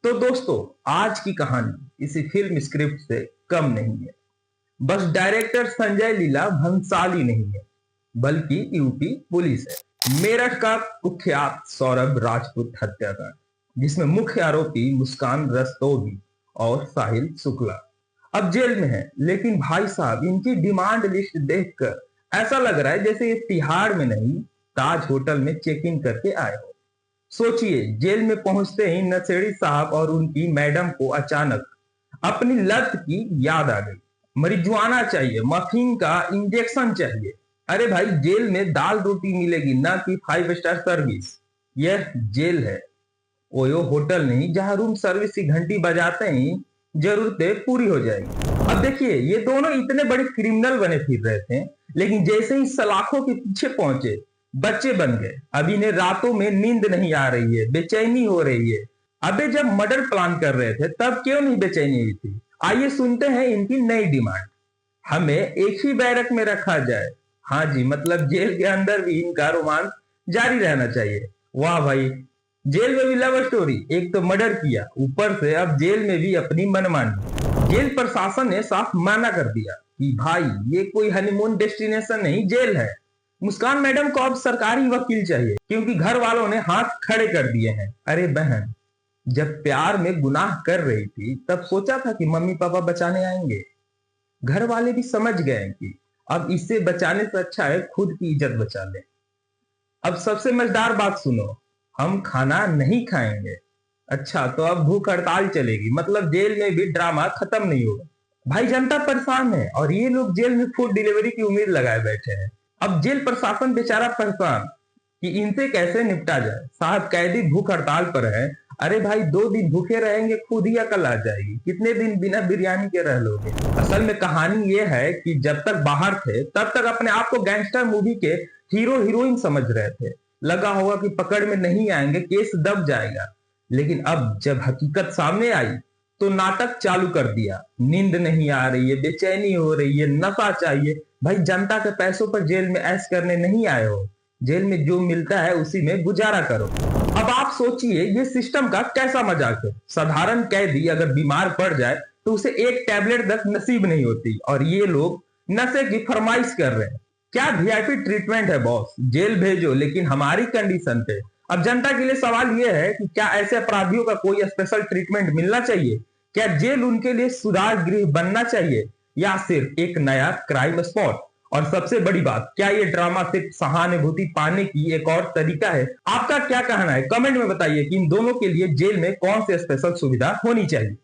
तो दोस्तों, आज की कहानी किसी फिल्म स्क्रिप्ट से कम नहीं है। बस डायरेक्टर संजय लीला भंसाली नहीं है, बल्कि यूपी पुलिस है। मेरठ का कुख्यात सौरभ राजपूत हत्याकांड, जिसमें मुख्य आरोपी मुस्कान रस्तोगी और साहिल शुक्ला अब जेल में है। लेकिन भाई साहब, इनकी डिमांड लिस्ट देखकर ऐसा लग रहा है जैसे ये तिहाड़ में नहीं, ताज होटल में चेक इन करके आए हो। सोचिए, जेल में पहुंचते ही नशेड़ी साहब और उनकी मैडम को अचानक अपनी लत की याद आ गई। मरिजुआना चाहिए, मफीन का इंजेक्शन चाहिए। अरे भाई, जेल में दाल रोटी मिलेगी, ना कि 5 स्टार सर्विस। यह जेल है, ओयो होटल नहीं, जहां रूम सर्विस की घंटी बजाते ही जरूरतें पूरी हो जाएगी। अब देखिए, ये दोनों इतने बड़े क्रिमिनल बने फिर रहे थे, लेकिन जैसे ही सलाखों के पीछे पहुंचे, बच्चे बन गए। अब इन्हें रातों में नींद नहीं आ रही है, बेचैनी हो रही है। अबे, जब मर्डर प्लान कर रहे थे तब क्यों नहीं बेचैनी हुई थी? आइए सुनते हैं इनकी नई डिमांड। हमें एक ही बैरक में रखा जाए। हाँ जी, मतलब जेल के अंदर भी इनका रोमांस जारी रहना चाहिए। वाह भाई, जेल में भी लव स्टोरी। एक तो मर्डर किया, ऊपर से अब जेल में भी अपनी मनमानी। जेल प्रशासन ने साफ मना कर दिया कि भाई, ये कोई हनीमून डेस्टिनेशन नहीं, जेल है। मुस्कान मैडम को अब सरकारी वकील चाहिए, क्योंकि घर वालों ने हाथ खड़े कर दिए हैं। अरे बहन, जब प्यार में गुनाह कर रही थी तब सोचा था कि मम्मी पापा बचाने आएंगे। घर वाले भी समझ गए कि अब इससे बचाने से अच्छा है खुद की इज्जत बचा ले। अब सबसे मजेदार बात सुनो, हम खाना नहीं खाएंगे। अच्छा, तो अब भूख हड़ताल चलेगी, मतलब जेल में भी ड्रामा खत्म नहीं होगा। भाई, जनता परेशान है और ये लोग जेल में फूड डिलीवरी की उम्मीद लगाए बैठे हैं। अब जेल प्रशासन बेचारा परेशान कि इनसे कैसे निपटा जाए। साहब, कैदी भूख हड़ताल पर है। अरे भाई, 2 दिन भूखे रहेंगे, खुद ही अकल आ जाएगी। कितने दिन बिना बिरयानी के रह लोगे? असल में कहानी ये है कि जब तक बाहर थे तब तक अपने आप को गैंगस्टर मूवी के हीरो हीरोइन समझ रहे थे। लगा होगा कि पकड़ में नहीं आएंगे, केस दब जाएगा। लेकिन अब जब हकीकत सामने आई तो नाटक चालू कर दिया। नींद नहीं आ रही है, बेचैनी हो रही है, नशा चाहिए। भाई, जनता के पैसों पर जेल में ऐश करने नहीं आए हो। जेल में जो मिलता है उसी में गुजारा करो। अब आप सोचिए, ये सिस्टम का कैसा मजाक है। साधारण कैदी अगर बीमार पड़ जाए तो उसे एक टैबलेट तक नसीब नहीं होती, और ये लोग नशे की फरमाइश कर रहे हैं। क्या वीआईपी ट्रीटमेंट है बॉस? जेल भेजो, लेकिन हमारी कंडीशन पे। अब जनता के लिए सवाल यह है कि क्या ऐसे अपराधियों का कोई स्पेशल ट्रीटमेंट मिलना चाहिए? क्या जेल उनके लिए सुधार गृह बनना चाहिए, या सिर्फ एक नया क्राइम स्पॉट? और सबसे बड़ी बात, क्या ये ड्रामा सिर्फ सहानुभूति पाने की एक और तरीका है? आपका क्या कहना है? कमेंट में बताइए कि इन दोनों के लिए जेल में कौन सी स्पेशल सुविधा होनी चाहिए।